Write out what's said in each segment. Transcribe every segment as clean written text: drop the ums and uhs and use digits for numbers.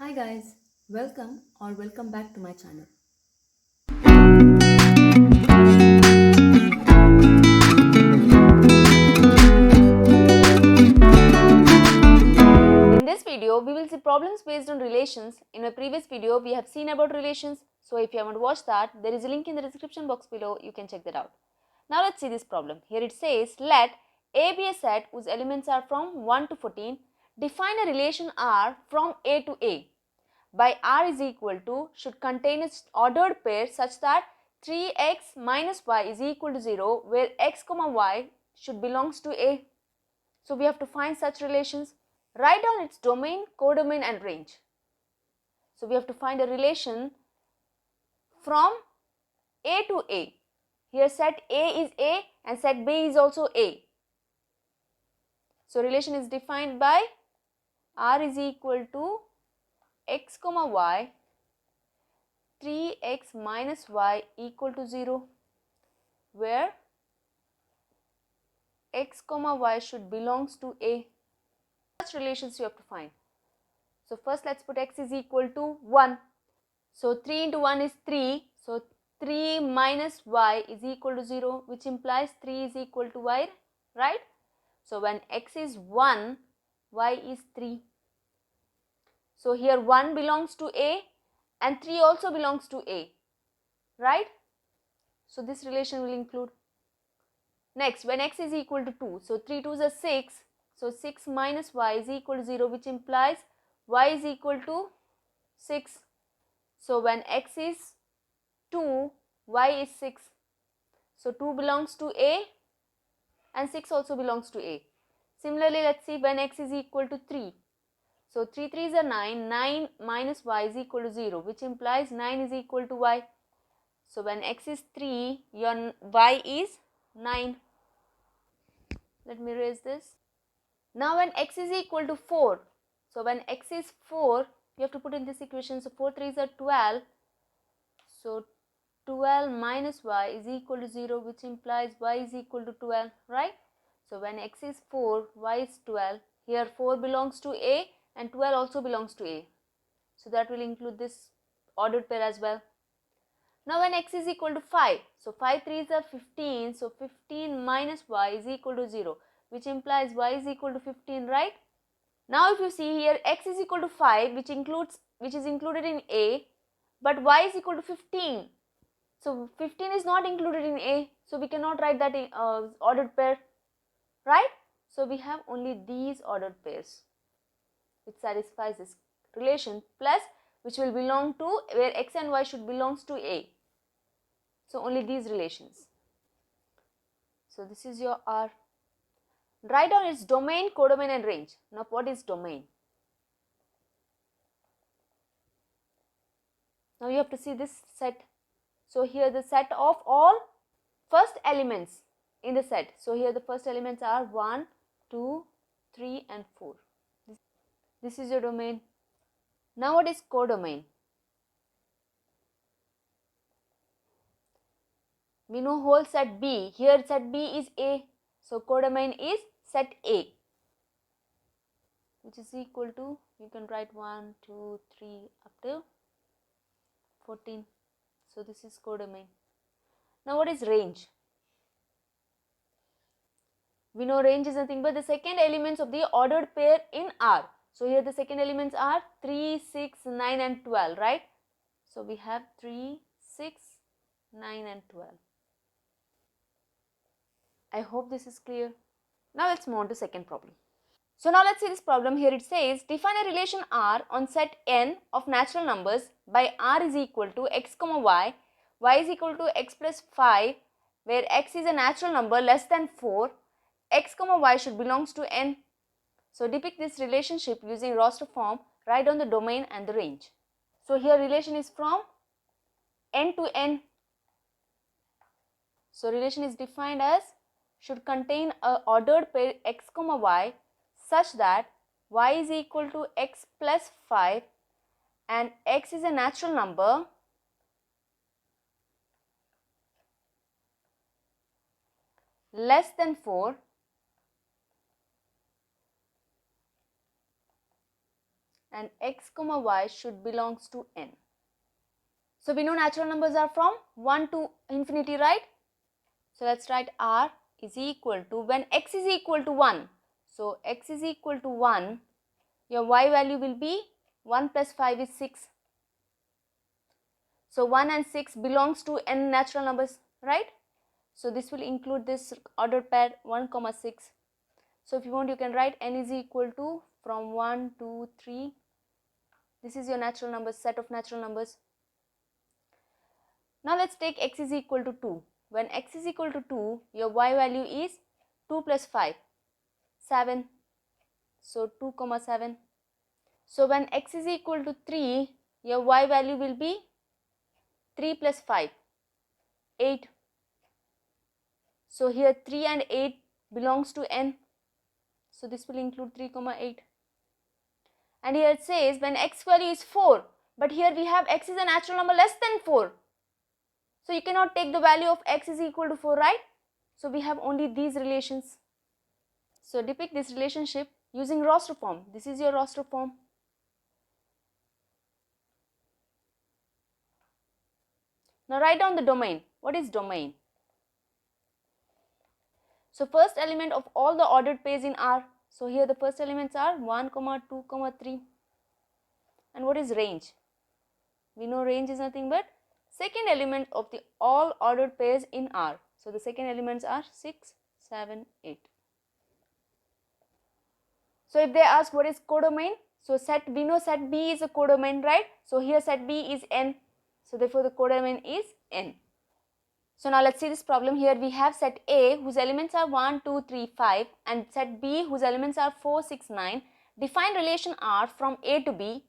Hi guys, welcome back to my channel. In this video, we will see problems based on relations. In my previous video, we have seen about relations. So if you haven't watched that, there is a link in the description box below. You can check that out. Now let's see this problem. Here it says, let A be a set whose elements are from 1 to 14. Define a relation R from A to A. By R is equal to should contain its ordered pair such that 3x minus y is equal to 0, where x comma y should belongs to A. So we have to find such relations. Write down its domain, codomain and range. So we have to find a relation from A to A. Here set A is A and set B is also A. So relation is defined by R is equal to x comma y, 3x minus y equal to 0, where x comma y should belongs to A. Such relations you have to find. So first let's put x is equal to 1. So 3 into 1 is 3. So 3 minus y is equal to 0, which implies 3 is equal to y, right? So when x is 1, y is 3. So here 1 belongs to A and 3 also belongs to A, right? So this relation will include. Next, when x is equal to 2, so 3 2s are 6. So 6 minus y is equal to 0, which implies y is equal to 6. So when x is 2, y is 6. So 2 belongs to A and 6 also belongs to A. Similarly, let's see when x is equal to 3. So 3 3s are 9. 9 minus y is equal to 0, which implies 9 is equal to y. So when x is 3, your y is 9. Let me erase this. Now when x is equal to 4, so when x is 4, you have to put in this equation. So 4 3s are 12. So 12 minus y is equal to 0, which implies y is equal to 12, right? So when x is 4, y is 12. Here 4 belongs to A and 12 also belongs to A. So that will include this ordered pair as well. Now when x is equal to 5, so 5 3s are 15. So 15 minus y is equal to 0, which implies y is equal to 15, right? Now if you see here, x is equal to 5, which is included in A, but y is equal to 15. So 15 is not included in A, so we cannot write that in ordered pair, right? So we have only these ordered pairs which satisfies this relation, plus which will belong to where x and y should belongs to A. So only these relations. So this is your R. Write down its domain, codomain and range. Now what is domain? Now you have to see this set. So here the set of all first elements in the set. So here the first elements are 1, 2, 3 and 4. This is your domain. Now what is codomain? We know whole set B. Here set B is A. So codomain is set A, which is equal to, you can write 1, 2, 3 up to 14. So this is codomain. Now what is range? We know range is nothing but the second elements of the ordered pair in R. So here the second elements are 3, 6, 9 and 12, right? So we have 3, 6, 9 and 12. I hope this is clear. Now let's move on to second problem. So now let's see this problem. Here it says, define a relation R on set n of natural numbers by R is equal to x comma y is equal to x plus 5, where x is a natural number less than 4, x comma y should belongs to n. So depict this relationship using roster form, write down the domain and the range. So here relation is from n to n. So relation is defined as should contain a ordered pair x comma y such that y is equal to x plus 5 and x is a natural number less than 4 and x comma y should belongs to n. So we know natural numbers are from 1 to infinity, right? So let's write r is equal to, when x is equal to 1, so x is equal to 1, your y value will be 1 plus 5 is 6. So 1 and 6 belongs to n natural numbers, right? So this will include this ordered pair 1 comma 6. So if you want, you can write n is equal to from 1, 2, 3. This is your natural numbers, set of natural numbers. Now let's take x is equal to 2. When x is equal to 2, your y value is 2 plus 5, 7. So 2 comma 7. So when x is equal to 3, your y value will be 3 plus 5, 8. So here 3 and 8 belongs to n. So this will include 3 comma 8. And here it says when x value is 4, but here we have x is a natural number less than 4. So you cannot take the value of x is equal to 4, right? So we have only these relations. So depict this relationship using roster form. This is your roster form. Now write down the domain. What is domain? So first element of all the ordered pairs in R. So here the first elements are 1, 2, 3. And what is range? We know range is nothing but second element of the all ordered pairs in R. So the second elements are 6, 7, 8. So if they ask what is codomain, so set, we know set B is a codomain, right? So here set B is n. So therefore the codomain is n. So now let's see this problem. Here we have set A whose elements are 1, 2, 3, 5 and set B whose elements are 4, 6, 9. Define relation R from A to B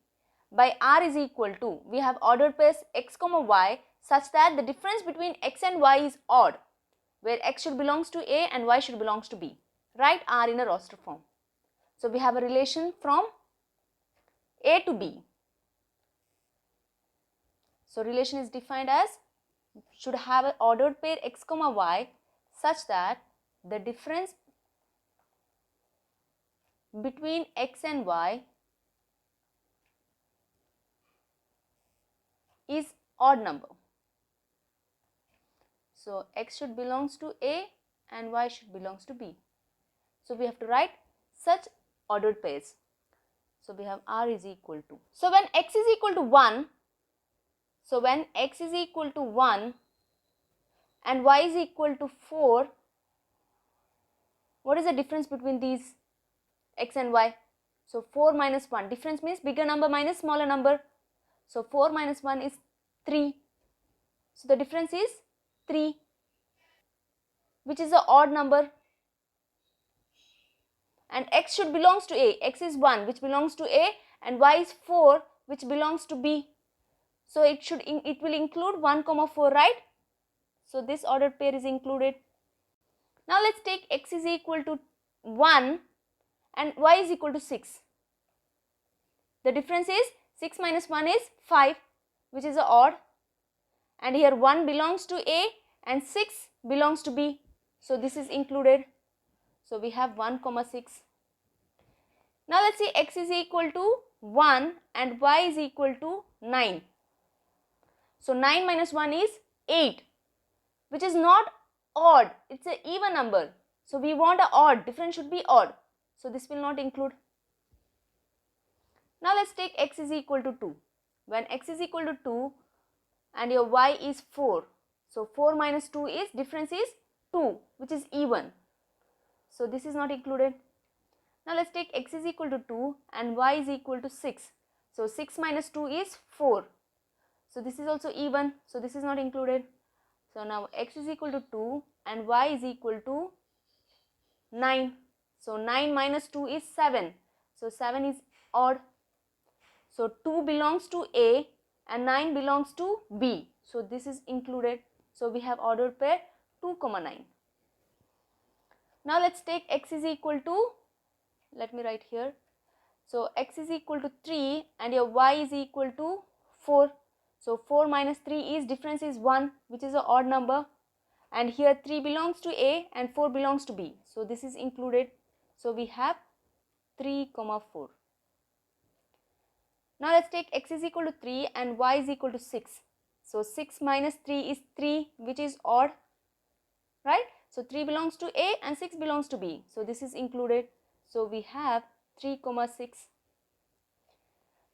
by R is equal to, we have ordered pairs x comma y such that the difference between x and y is odd, where x should belongs to A and y should belongs to B. Write R in a roster form. So we have a relation from A to B. So relation is defined as should have an ordered pair x comma y such that the difference between x and y is odd number. So x should belongs to A and y should belongs to B. So we have to write such ordered pairs. So we have R is equal to. So when x is equal to 1, so when x is equal to 1 and y is equal to 4, what is the difference between these x and y? So 4 minus 1, difference means bigger number minus smaller number. So 4 minus 1 is 3. So the difference is 3, which is an odd number. And x should belongs to A. X is 1 which belongs to A and y is 4 which belongs to B. So it will include 1 comma 4, right? So this ordered pair is included. Now let's take x is equal to 1 and y is equal to 6. The difference is 6 minus 1 is 5, which is odd. And here 1 belongs to A and 6 belongs to B. So this is included. So we have 1 comma 6. Now let's see x is equal to 1 and y is equal to 9. So 9 minus 1 is 8, which is not odd. It's an even number. So we want an odd. Difference should be odd. So this will not include. Now let's take x is equal to 2. When x is equal to 2 and your y is 4. So 4 minus 2 is, difference is 2, which is even. So this is not included. Now let's take x is equal to 2 and y is equal to 6. So 6 minus 2 is 4. So this is also even. So this is not included. So now x is equal to 2 and y is equal to 9. So 9 minus 2 is 7. So 7 is odd. So 2 belongs to A and 9 belongs to B. So this is included. So we have ordered pair 2 comma 9. Now let's take x is equal to, let me write here. So x is equal to 3 and your y is equal to 4. So 4 minus 3 is, difference is 1, which is an odd number. And here 3 belongs to A and 4 belongs to B. So this is included. So we have 3 comma 4. Now let's take x is equal to 3 and y is equal to 6. So 6 minus 3 is 3, which is odd, right? So 3 belongs to A and 6 belongs to B. So this is included. So we have 3, 6.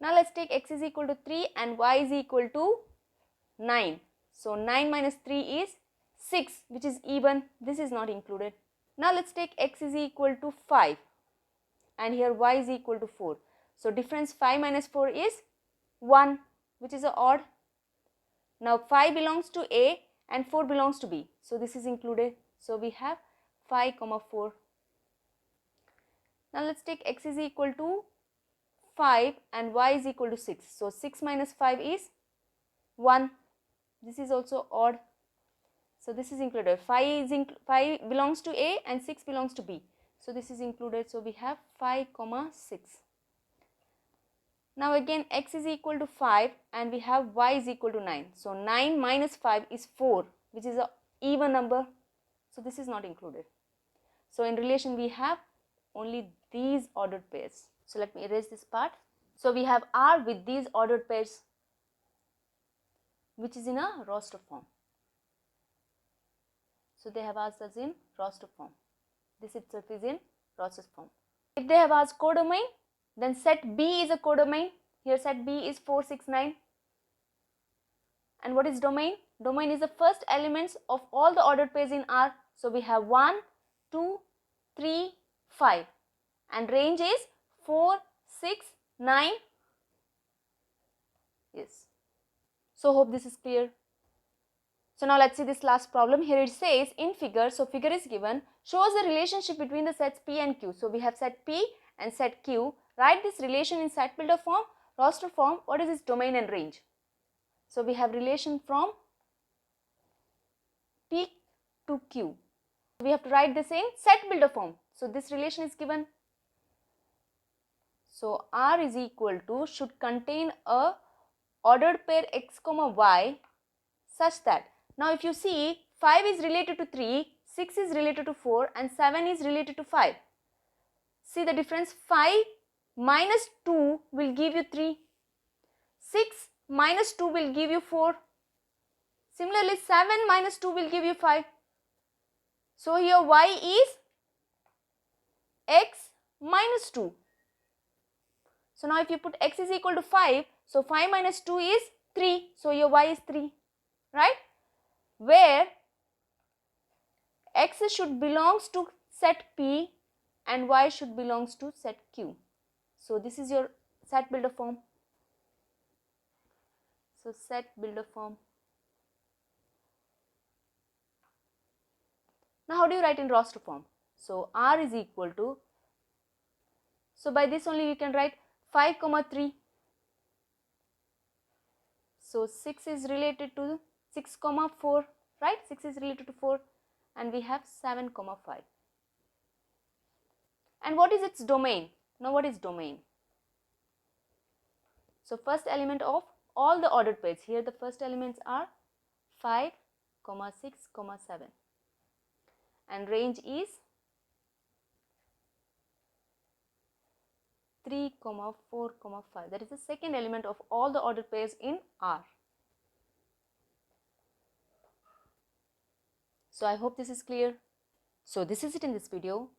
Now let's take x is equal to 3 and y is equal to 9. So 9 minus 3 is 6, which is even. This is not included. Now let's take x is equal to 5 and here y is equal to 4. So difference 5 minus 4 is 1, which is odd. Now 5 belongs to A and 4 belongs to B. So this is included. So we have 5, 4. Now let's take x is equal to 5 and y is equal to 6. So 6 minus 5 is 1. This is also odd. So this is included. 5 belongs to A and 6 belongs to B. So this is included. So we have 5, 6. Now again x is equal to 5 and we have y is equal to 9. So 9 minus 5 is 4, which is an even number. So this is not included. So in relation we have only these ordered pairs. So let me erase this part. So we have R with these ordered pairs, which is in a roster form. So they have asked us in roster form. This itself is in roster form. If they have asked codomain, then set B is a codomain. Here set B is 4, 6, 9. And what is domain? Domain is the first elements of all the ordered pairs in R. So we have 1, 2, 3, 5. And range is 4, 6, 9. Yes. So hope this is clear. So now let's see this last problem. Here it says in figure, so figure is given, shows the relationship between the sets P and Q. So we have set P and set Q. Write this relation in set builder form, roster form. What is its domain and range? So we have relation from P to Q. We have to write this in set builder form. So this relation is given. So R is equal to should contain a ordered pair x comma y such that, now if you see 5 is related to 3, 6 is related to 4 and 7 is related to 5. See the difference, 5 minus 2 will give you 3, 6 minus 2 will give you 4. Similarly 7 minus 2 will give you 5. So here y is x minus 2. So now if you put x is equal to 5, so 5 minus 2 is 3. So your y is 3, right? Where x should belongs to set P and y should belongs to set Q. So this is your set builder form. So set builder form. Now how do you write in roster form? So R is equal to, so by this only you can write 5, 3. So 6 is related to 6, 4, right? 6 is related to 4 and we have 7, 5. And what is its domain? Now what is domain? So first element of all the ordered pairs. Here the first elements are 5, 6, 7. And range is 3, 4, 5. That is the second element of all the ordered pairs in R. So I hope this is clear. So this is it in this video.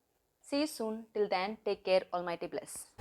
See you soon. Till then, take care. Almighty bless.